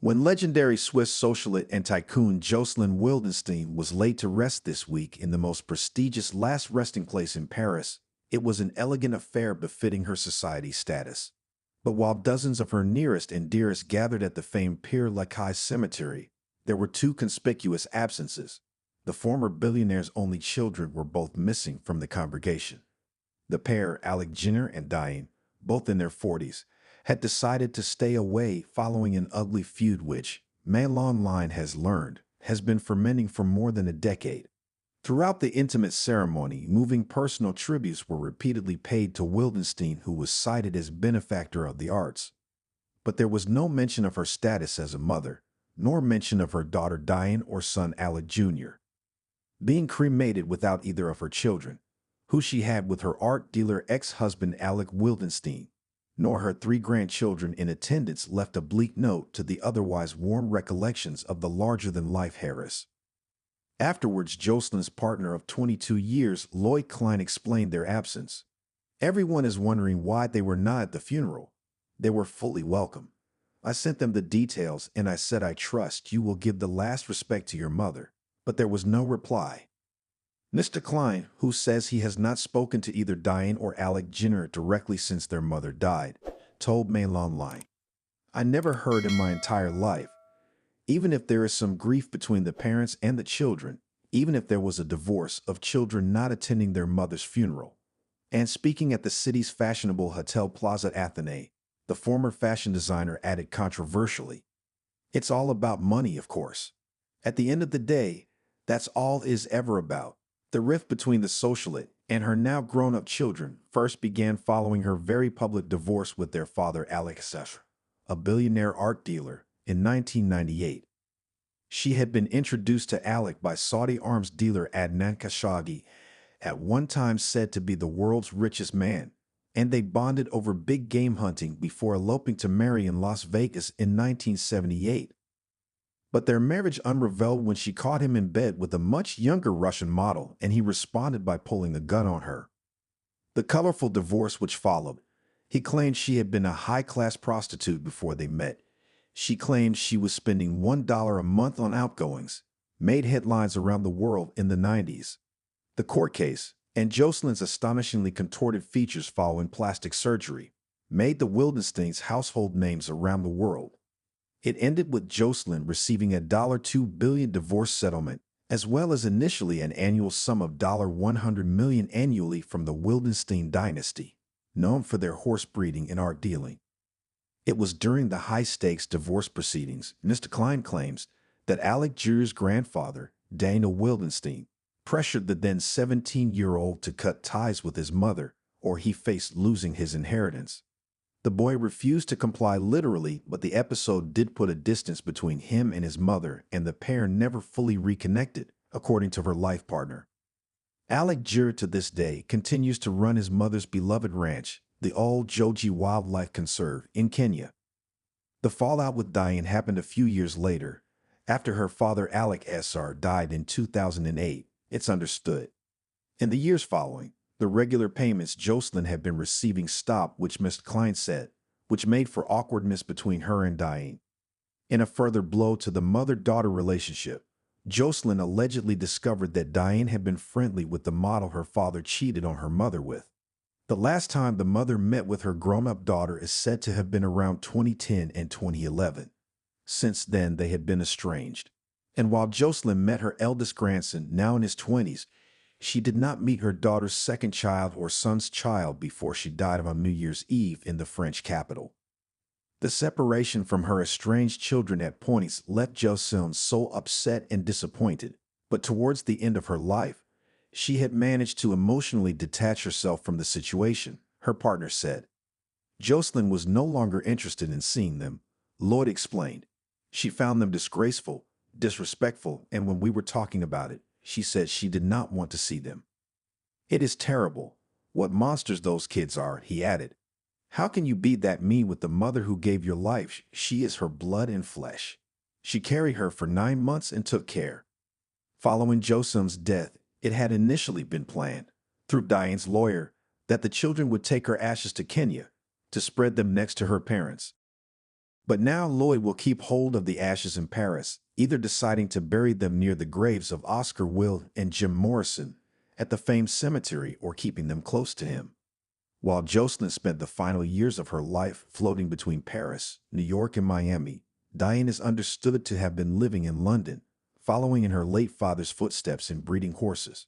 When legendary Swiss socialite and tycoon Jocelyn Wildenstein was laid to rest this week in the most prestigious last resting place in Paris, it was an elegant affair befitting her society status. But while dozens of her nearest and dearest gathered at the famed Père Lachaise cemetery, there were two conspicuous absences. The former billionaire's only children were both missing from the congregation. The pair, Alec Jenner and Diane, both in their 40s, had decided to stay away following an ugly feud which, Mail Online has learned, has been fermenting for more than a decade. Throughout the intimate ceremony, moving personal tributes were repeatedly paid to Wildenstein, who was cited as benefactor of the arts. But there was no mention of her status as a mother, nor mention of her daughter Diane or son Alec Jr. being cremated without either of her children, who she had with her art dealer ex-husband Alec Wildenstein, nor her three grandchildren in attendance left a bleak note to the otherwise warm recollections of the larger-than-life Harris. Afterwards, Jocelyn's partner of 22 years, Lloyd Klein, explained their absence. Everyone is wondering why they were not at the funeral. They were fully welcome. I sent them the details and I said I trust you will give the last respect to your mother, but there was no reply. Mr. Klein, who says he has not spoken to either Diane or Alec Jenner directly since their mother died, told Mail Online, "I never heard in my entire life. Even if there is some grief between the parents and the children, even if there was a divorce, of children not attending their mother's funeral." And speaking at the city's fashionable Hotel Plaza Athénée, the former fashion designer added controversially, "It's all about money, of course. At the end of the day, that's all it is ever about." The rift between the socialite and her now grown-up children first began following her very public divorce with their father Alec Jr., a billionaire art dealer, in 1998. She had been introduced to Alec by Saudi arms dealer Adnan Khashoggi, at one time said to be the world's richest man, and they bonded over big game hunting before eloping to marry in Las Vegas in 1978. But their marriage unraveled when she caught him in bed with a much younger Russian model, and he responded by pulling a gun on her. The colorful divorce which followed, he claimed she had been a high-class prostitute before they met. She claimed she was spending $1 a month on outgoings, made headlines around the world in the 90s. The court case, and Jocelyn's astonishingly contorted features following plastic surgery, made the Wildensteins household names around the world. It ended with Jocelyn receiving a $2 billion divorce settlement, as well as initially an annual sum of $100 million annually from the Wildenstein dynasty, known for their horse breeding and art dealing. It was during the high-stakes divorce proceedings, Mr. Klein claims, that Alec Jr.'s grandfather, Daniel Wildenstein, pressured the then 17-year-old to cut ties with his mother, or he faced losing his inheritance. The boy refused to comply literally, but the episode did put a distance between him and his mother, and the pair never fully reconnected, according to her life partner. Alec Jr. to this day continues to run his mother's beloved ranch, the Old Joji Wildlife Conserve, in Kenya. The fallout with Diane happened a few years later, after her father Alec Sr. died in 2008, it's understood. In the years following, the regular payments Jocelyn had been receiving stopped, which Mr. Klein said, which made for awkwardness between her and Diane. In a further blow to the mother-daughter relationship, Jocelyn allegedly discovered that Diane had been friendly with the model her father cheated on her mother with. The last time the mother met with her grown-up daughter is said to have been around 2010 and 2011. Since then, they had been estranged. And while Jocelyn met her eldest grandson, now in his 20s, she did not meet her daughter's second child or son's child before she died on New Year's Eve in the French capital. The separation from her estranged children at points left Jocelyn so upset and disappointed, but towards the end of her life, she had managed to emotionally detach herself from the situation, her partner said. Jocelyn was no longer interested in seeing them, Lloyd explained. She found them disgraceful, disrespectful, and when we were talking about it, she said she did not want to see them. "It is terrible. What monsters those kids are," he added. "How can you be that mean with the mother who gave your life? She is her blood and flesh. She carried her for 9 months and took care." Following Jocelyn's death, it had initially been planned, through Diane's lawyer, that the children would take her ashes to Kenya to spread them next to her parents. But now Lloyd will keep hold of the ashes in Paris, either deciding to bury them near the graves of Oscar Wilde and Jim Morrison at the famed cemetery or keeping them close to him. While Jocelyn spent the final years of her life floating between Paris, New York, and Miami, Diane is understood to have been living in London, following in her late father's footsteps in breeding horses.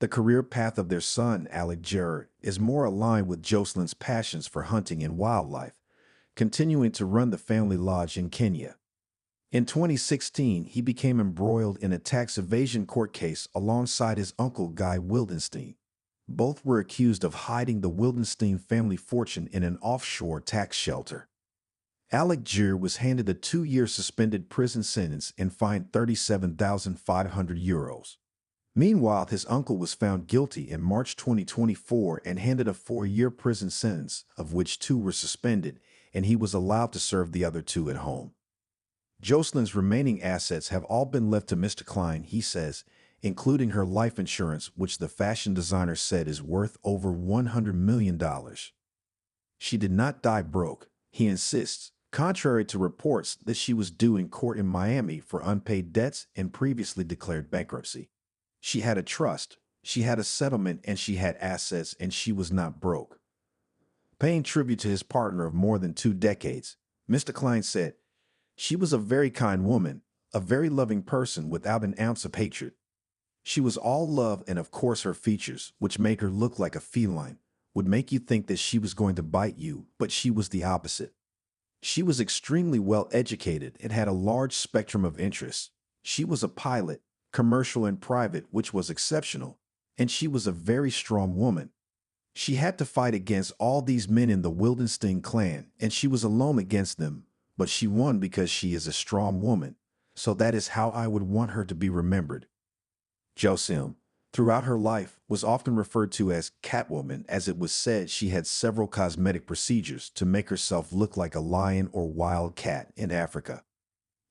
The career path of their son, Alec Gerard, is more aligned with Jocelyn's passions for hunting and wildlife, continuing to run the family lodge in Kenya. In 2016, he became embroiled in a tax evasion court case alongside his uncle Guy Wildenstein. Both were accused of hiding the Wildenstein family fortune in an offshore tax shelter. Alec Gerard was handed a 2-year suspended prison sentence and fined €37,500. Meanwhile, his uncle was found guilty in March 2024 and handed a 4-year prison sentence, of which 2 were suspended, and he was allowed to serve the other 2 at home. Jocelyn's remaining assets have all been left to Mr. Klein, he says, including her life insurance, which the fashion designer said is worth over $100 million. She did not die broke, he insists, contrary to reports that she was due in court in Miami for unpaid debts and previously declared bankruptcy. She had a trust, she had a settlement, and she had assets, and she was not broke. Paying tribute to his partner of more than 2 decades, Mr. Klein said, "She was a very kind woman, a very loving person without an ounce of hatred. She was all love, and of course her features, which made her look like a feline, would make you think that she was going to bite you, but she was the opposite. She was extremely well educated and had a large spectrum of interests. She was a pilot, commercial and private, which was exceptional, and she was a very strong woman. She had to fight against all these men in the Wildenstein clan, and she was alone against them, but she won because she is a strong woman, so that is how I would want her to be remembered." Jocelyn, throughout her life, was often referred to as Catwoman, as it was said she had several cosmetic procedures to make herself look like a lion or wild cat in Africa.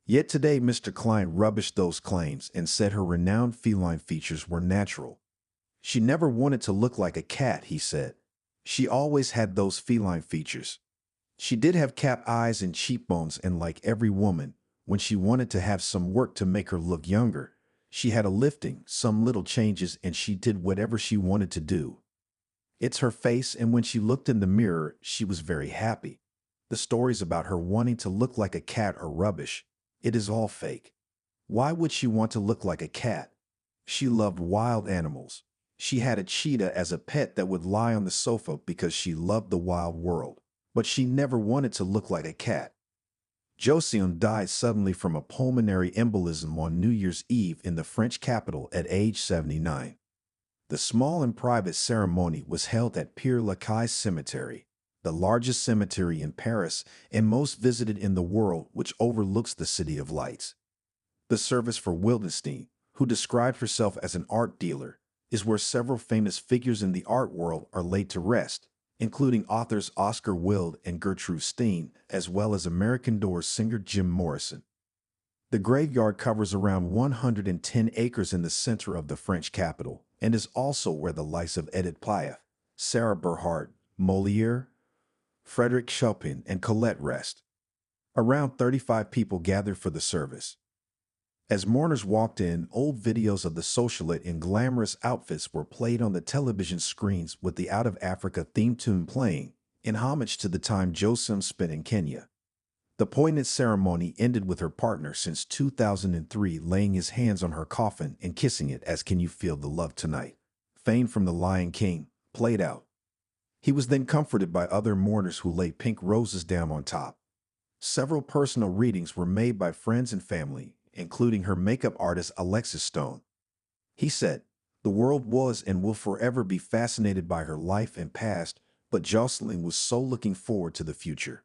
Yet today Mr. Klein rubbished those claims and said her renowned feline features were natural. She never wanted to look like a cat, he said. She always had those feline features. She did have cat eyes and cheekbones, and like every woman, when she wanted to have some work to make her look younger, she had a lifting, some little changes, and she did whatever she wanted to do. It's her face, and when she looked in the mirror, she was very happy. The stories about her wanting to look like a cat are rubbish. It is all fake. Why would she want to look like a cat? She loved wild animals. She had a cheetah as a pet that would lie on the sofa because she loved the wild world. But she never wanted to look like a cat. Jocelyn died suddenly from a pulmonary embolism on New Year's Eve in the French capital at age 79. The small and private ceremony was held at Père Lachaise Cemetery, the largest cemetery in Paris and most visited in the world, which overlooks the City of Lights. The service for Wildenstein, who described herself as an art dealer, is where several famous figures in the art world are laid to rest, including authors Oscar Wilde and Gertrude Stein, as well as American Doors singer Jim Morrison. The graveyard covers around 110 acres in the center of the French capital and is also where the likes of Edith Piaf, Sarah Bernhardt, Molière, Frédéric Chopin, and Colette rest. Around 35 people gathered for the service. As mourners walked in, old videos of the socialite in glamorous outfits were played on the television screens with the Out of Africa theme tune playing, in homage to the time Jocelyn spent in Kenya. The poignant ceremony ended with her partner since 2003 laying his hands on her coffin and kissing it as "Can You Feel the Love Tonight?" Fame from The Lion King, played out. He was then comforted by other mourners who laid pink roses down on top. Several personal readings were made by friends and family, including her makeup artist Alexis Stone. He said, "The world was and will forever be fascinated by her life and past, but Jocelyn was so looking forward to the future."